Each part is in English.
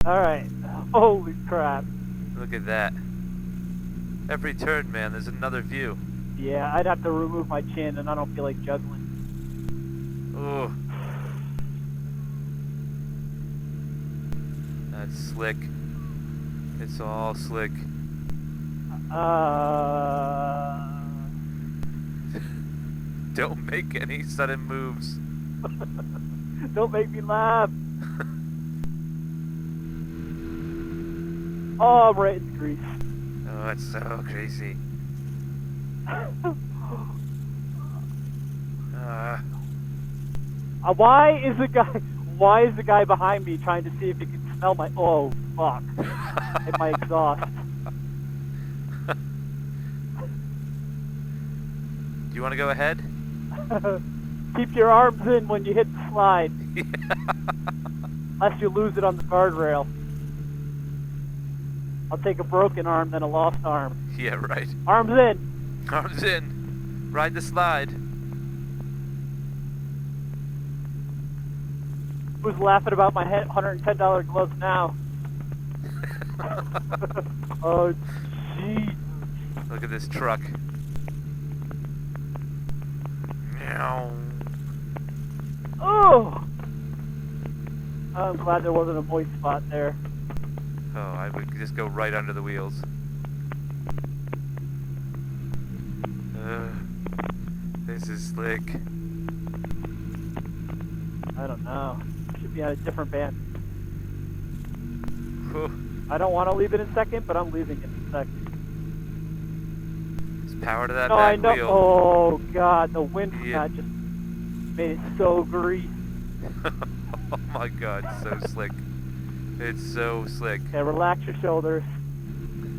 Alright. Holy crap. Look at that. Every turn, man, there's another view. Yeah, I'd have to remove my chin, and I don't feel like juggling. Oh. That's slick. It's all slick. Don't make any sudden moves. Don't make me laugh. Oh, I'm right in grease. Oh, it's so crazy. Why is the guy behind me trying to see if he can smell my... Oh, fuck. And my exhaust. Do you want to go ahead? Keep your arms in when you hit the slide. Unless you lose it on the guardrail. I'll take a broken arm, then a lost arm. Yeah, right. Arms in. Arms in. Ride the slide. Who's laughing about my $110 gloves now? Oh, jeez. Look at this truck. Meow. Oh! I'm glad there wasn't a moist spot there. Oh, I would just go right under the wheels. This is slick. I don't know. Should be on a different band. Whew. I don't want to leave it in second, but I'm leaving it in second. There's power to that No, back I know. wheel. Oh god, the wind from Yeah. that just made it so greasy. Oh my god, so slick. It's so slick. Okay, relax your shoulders.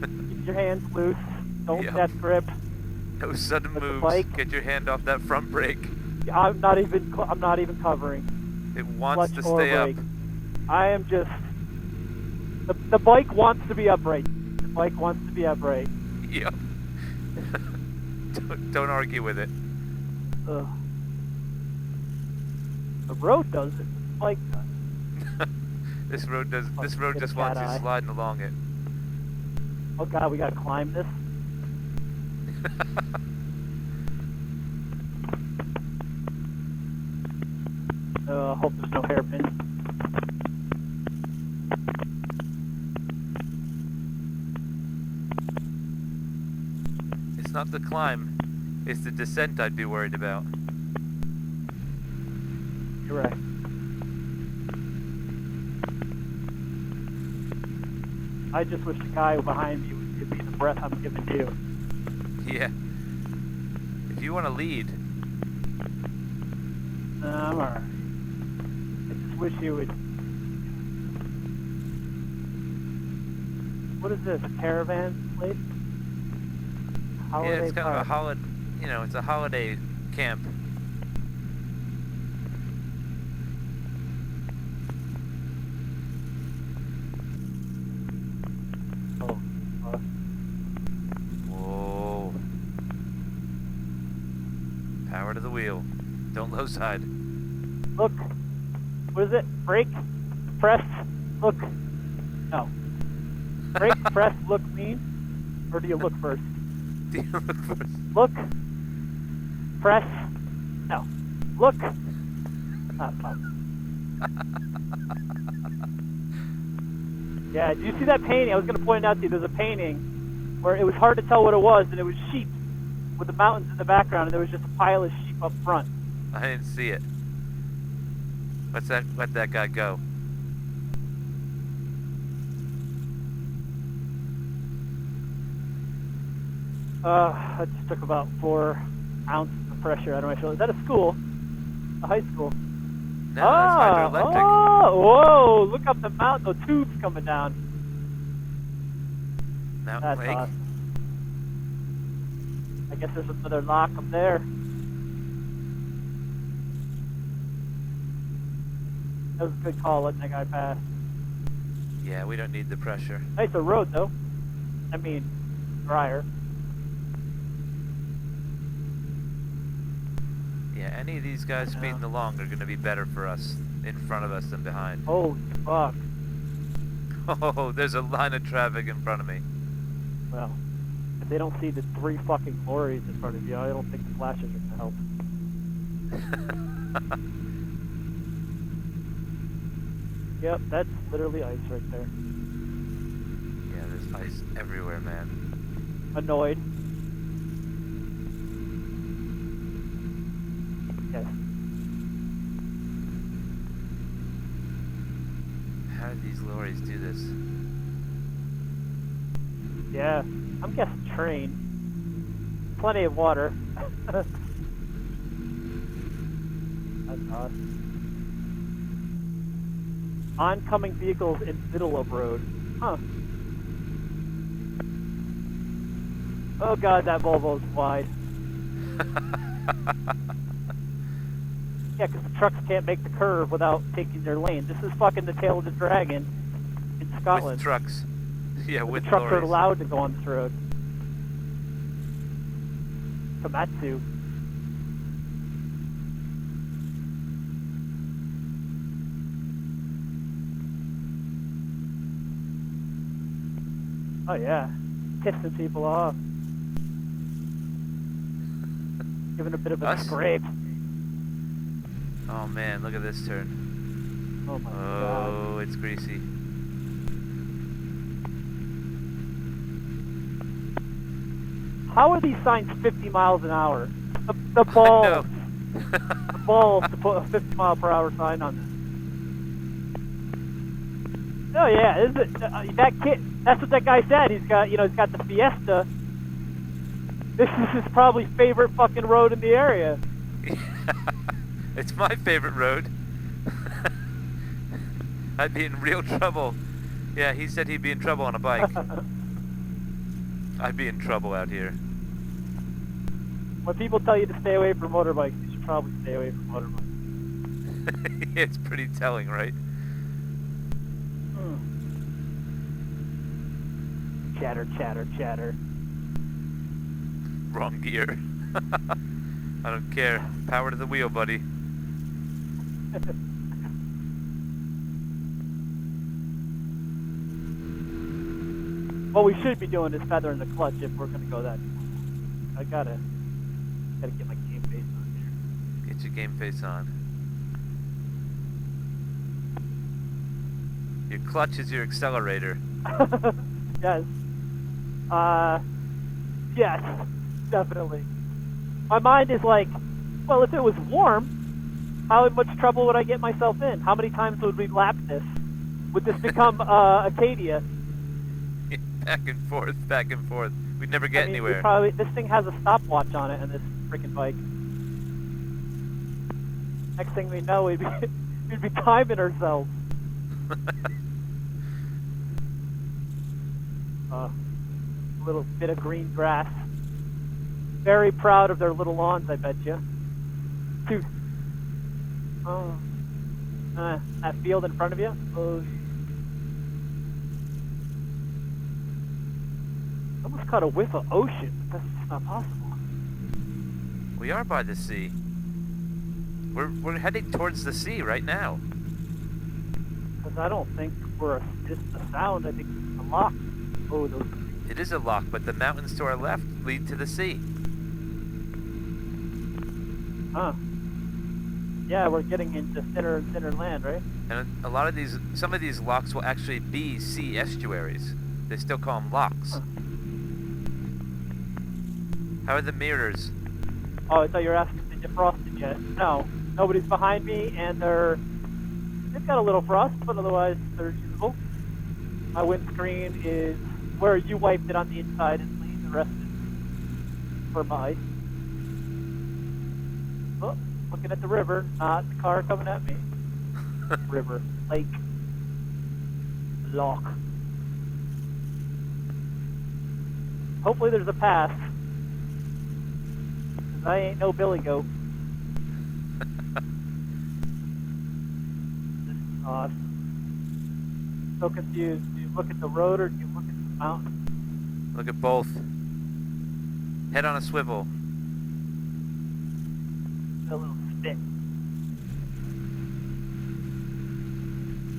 Keep your hands loose. Don't Yep. death grip. No sudden With the moves. bike. Get your hand off that front brake. I'm not even covering. It wants Clutch to or stay up. brake. I am just... The bike wants to be upright. The bike wants to be upright. Yep. Don't argue with it. Ugh. The road does it. The bike does. This road does. This road Get just a wants cat you eye. sliding along it. Oh god, we gotta climb this. Hope there's no hairpin. It's not the climb. It's the descent I'd be worried about. You're right. I just wish the guy behind me would give me the breath I'm giving you. Yeah. If you want to lead. I'm alright. I just wish you would... What is this, a caravan place? Yeah, it's kind of a park. holiday. You know, it's a holiday camp. Oh, Whoa. Power to the wheel. Don't low side. look. What is it? Brake, press, look. No. Brake, press, look, lean. Or do you look first? Do you look first? Look. Press. No. Look. Ah, fuck. Yeah, did you see that painting? I was going to point it out to you. There's a painting where it was hard to tell what it was, and it was sheep with the mountains in the background, and there was just a pile of sheep up front. I didn't see it. Let that guy go. That just took about 4 ounces of pressure out of my shoulder. Is that a school? A high school? No, that's hydroelectric. Oh, whoa, look up the mountain. The tubes coming down. Mountain That's Lake. awesome. I guess there's another lock up there. That was a good call letting that guy pass. Yeah, we don't need the pressure. Nice road, though. I mean, drier. Yeah, any of these guys speeding along are going to be better for us in front of us than behind. Holy fuck. Oh, there's a line of traffic in front of me. Well, if they don't see the 3 fucking lorries in front of you, I don't think the flashes are gonna help. Yep, that's literally ice right there. Yeah, there's ice everywhere, man. Annoyed. Yes. How did these lorries do this? Yeah, I'm guessing train. Plenty of water. That's odd. Oncoming vehicles in middle of road. Huh. Oh god, that Volvo's wide. Yeah, because the trucks can't make the curve without taking their lane. This is fucking the tail of the dragon in Scotland. With trucks. Yeah, with the trucks lorries. are allowed to go on this road. Komatsu. Oh yeah, pissing people off. Giving a bit of a Us? scrape. Oh man, look at this turn. Oh my god. Oh, it's greasy. How are these signs 50 miles an hour? The balls. The balls to put a 50 mile per hour sign on this. Oh yeah, is it that kid? That's what that guy said. He's got the Fiesta. This is his probably favorite fucking road in the area. It's my favorite road. I'd be in real trouble. Yeah, he said he'd be in trouble on a bike. I'd be in trouble out here. When people tell you to stay away from motorbikes, you should probably stay away from motorbikes. It's pretty telling, right? Chatter, chatter, chatter. Wrong gear. I don't care. Power to the wheel, buddy. What we should be doing is feathering the clutch if we're gonna go that. I gotta get my game face on here. Get your game face on. Your clutch is your accelerator. Yes. Yes, definitely. My mind is like, well, if it was warm, how much trouble would I get myself in? How many times would we lap this? Would this become Acadia? Back and forth, back and forth. We'd never get anywhere. This thing has a stopwatch on it, and this freaking bike. Next thing we know, we'd be timing ourselves. A little bit of green grass. Very proud of their little lawns, I bet you. Dude. Oh. That field in front of you? Oh. Almost caught a whiff of ocean. That's just not possible. We are by the sea. We're heading towards the sea right now. Because I don't think it's a sound. I think it's a lock. Oh, those. It is a lock, but the mountains to our left lead to the sea. Huh. Yeah, we're getting into thinner and thinner land, right? And some of these locks will actually be sea estuaries. They still call them locks. Huh. How are the mirrors? Oh, I thought you were asking if they defrosted yet. No, nobody's behind me, and they've got a little frost, but otherwise they're usable. My windscreen is where you wiped it on the inside and clean. The rest is for my ice. Oh, looking at the river, not the car coming at me. River, lake, loch. Hopefully there's a pass. Cause I ain't no billy goat. This is awesome. So confused. Do you look at the road or do you look at the mountain? Look at both. Head on a swivel. A little stick.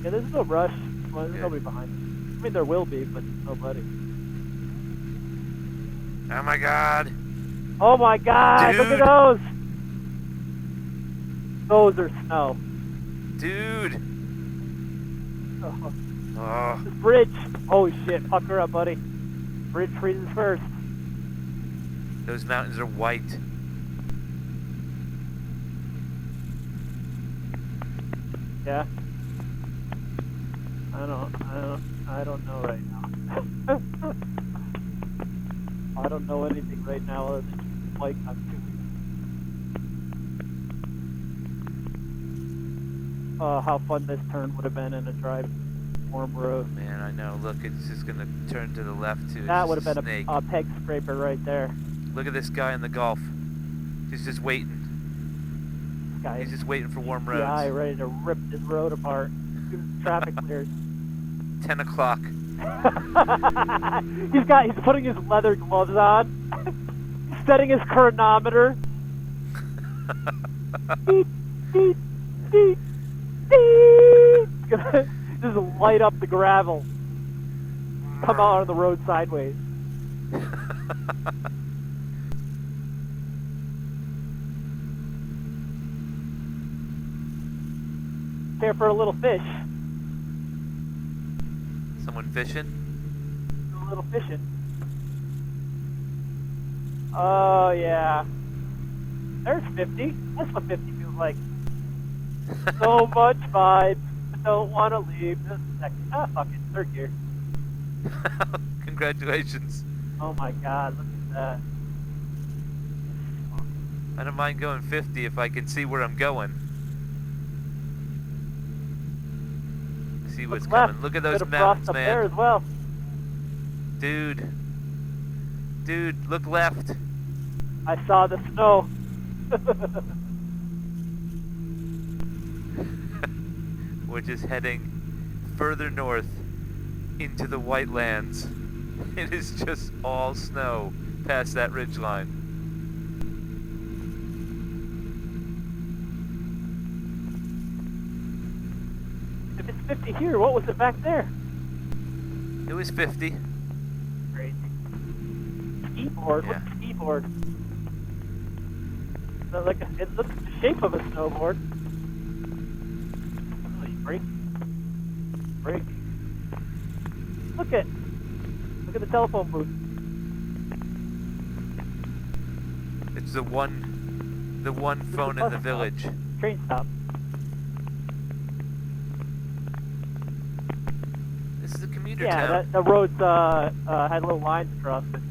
Yeah, there's no rush. Well, there's nobody behind me. I mean, there will be, but nobody. Oh my god. Oh my god, look at Dude. those! Those are snow. Dude. Oh. Oh. The bridge! Oh shit, pucker up, buddy. Bridge freezes first. Those mountains are white. Yeah. I don't know right now. I don't know anything right now other than like I'm too. How fun this turn would have been in a dry, warm road. Man, I know. Look, it's just gonna turn to the left too. That would have been snake. a peg scraper right there. Look at this guy in the Gulf. He's just waiting. Guy, He's just waiting for warm roads. guy ready to rip this road apart as soon as traffic clears. 10 o'clock. He's putting his leather gloves on. He's setting his chronometer. Beep, beep, beep, beep. He's gonna just light up the gravel. Come out on the road sideways. Care for a little fish. Someone fishing? Do a little fishing. Oh yeah. There's 50. That's what 50 feels like. So much vibes. I don't want to leave this second. Ah, fuck it. Third gear. Congratulations. Oh my god, look at that. I don't mind going 50 if I can see where I'm going. See what's Look coming. left. Look at those Bit of mountains, frost up man. there as well. Dude. Dude, look left. I saw the snow. We're just heading further north into the White Lands. It is just all snow past that ridge line. If it's 50 here, what was it back there? It was 50. Crazy. Skiboard? Yeah. What's a skiboard? It looks the shape of a snowboard. Oh, you brake. Brake. Look at the telephone booth. It's the one phone in the village. Train stop. This is a commuter Yeah, town. the roads had little lines across it.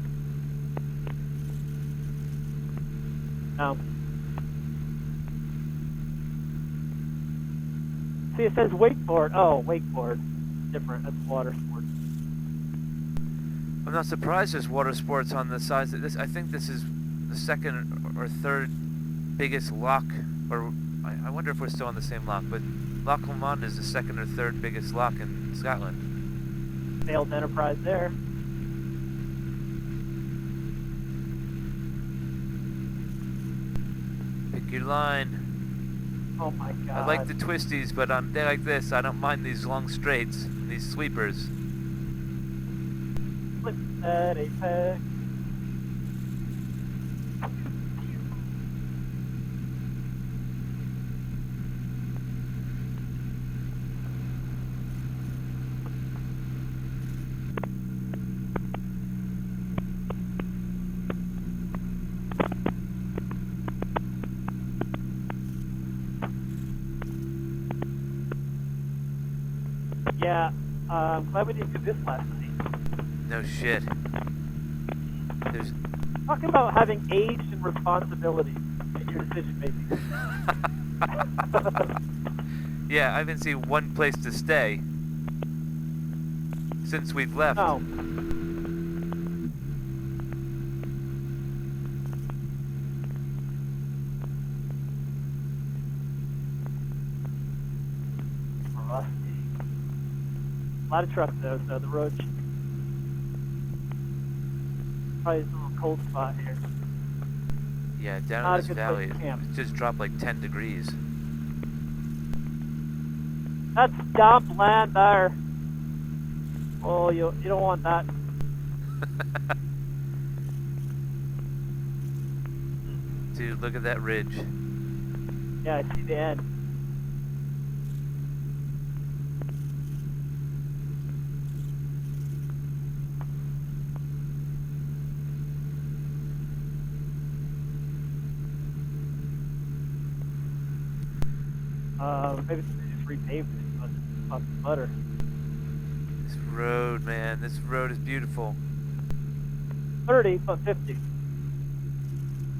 See, it says wakeboard. Oh, wakeboard. Different. That's water sport. I'm not surprised there's water sports on the size of this. I think this is the second or third biggest loch, or I wonder if we're still on the same loch, but Loch Lomond is the second or third biggest loch in Scotland. Failed enterprise there. Pick your line. Oh my god. I like the twisties, but on a day like this, I don't mind these long straights, these sweepers. Flip that apex. Yeah, I'm glad we didn't do this last night. No shit. There's Talking about having age and responsibility in your decision making. yeah, I haven't seen one place to stay since we've left. No. Rusty. A lot of trucks though, so the road probably is a little cold spot here. Yeah, down Not a in this good valley, place to camp. it just dropped like 10 degrees. That's dump land there. Oh, you don't want that. Dude, look at that ridge. Yeah, I see the end. Maybe they just repaved it, but it's fucking butter. This road, man, this road is beautiful. 30, but 50.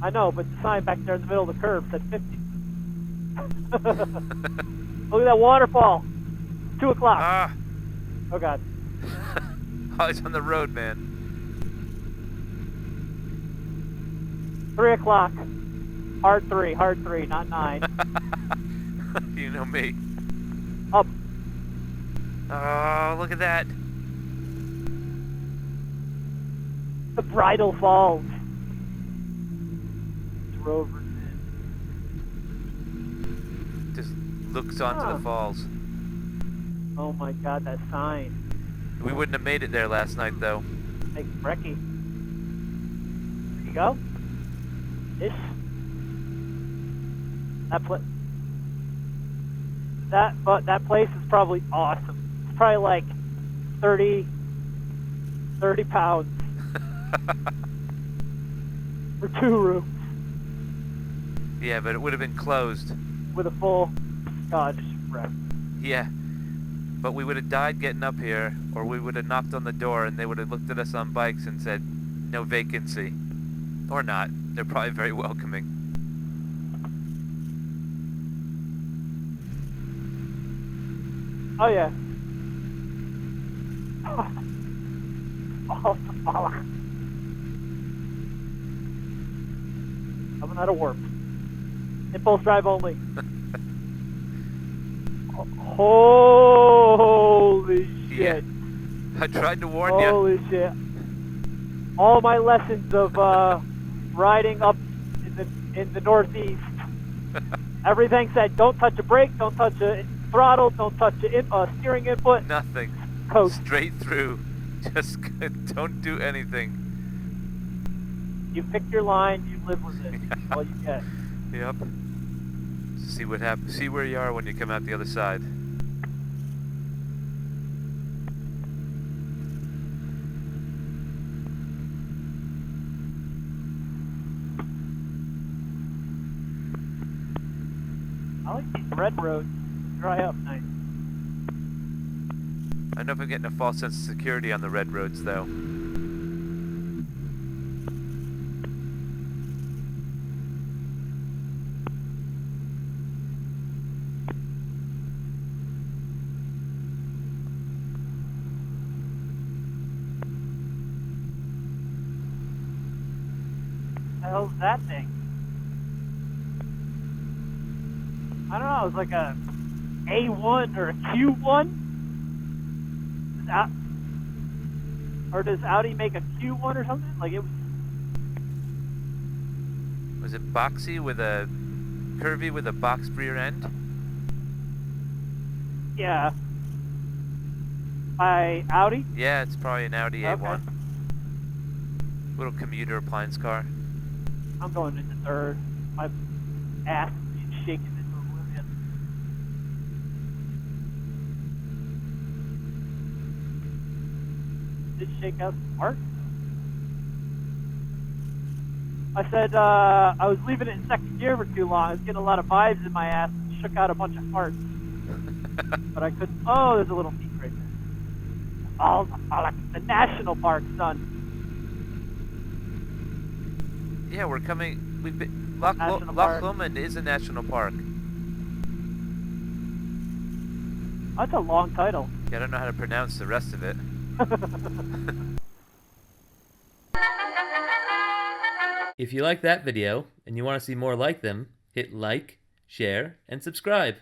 I know, but the sign back there in the middle of the curb said 50. Look at that waterfall. 2 o'clock. Ah! Oh, God. Oh, he's on the road, man. 3 o'clock. Hard 3, not 9. You know me. Up. Oh, look at that. The Bridal Falls. Rover. Just looks onto the falls. Oh my God, that sign. We wouldn't have made it there last night, though. Hey, Brecky. There you go. This. That place is probably awesome. It's probably like 30 pounds for 2 rooms. Yeah, but it would have been closed. With a full Scotch rep. Yeah. But we would have died getting up here, or we would have knocked on the door and they would have looked at us on bikes and said, no vacancy. Or not. They're probably very welcoming. Oh, yeah. Oh, fuck. Coming out of warp. Impulse drive only. Holy shit. Yeah. I tried to warn you. Holy shit. All my lessons of riding up in the Northeast. Everything said, don't touch a brake, don't touch a throttle, don't touch a steering input. Nothing. Coast. Straight through. Just don't do anything. You pick your line, you live with it. That's all you get. Yep. See what happens. See where you are when you come out the other side. I like these red roads. Dry up nice. I don't know if I'm getting a false sense of security on the red roads, though. What the hell's that thing? I don't know, it's like a A1 or a Q1? Or does Audi make a Q1 or something? Like it Was it boxy with a curvy with a boxed rear end? yeah. By Audi? Yeah, it's probably an Audi A1. Okay. Little commuter appliance car. I'm going into third. My ass is shaking into oblivion. Did shake out some parts? I said I was leaving it in second gear for too long. I was getting a lot of vibes in my ass and shook out a bunch of parts. But I couldn't. Oh, there's a little peak right there. Oh, the national park, son. Yeah, we're coming. We've been. Loch Lomond is a national park. That's a long title. Yeah, I don't know how to pronounce the rest of it. If you like that video and you want to see more like them, hit like, share, and subscribe.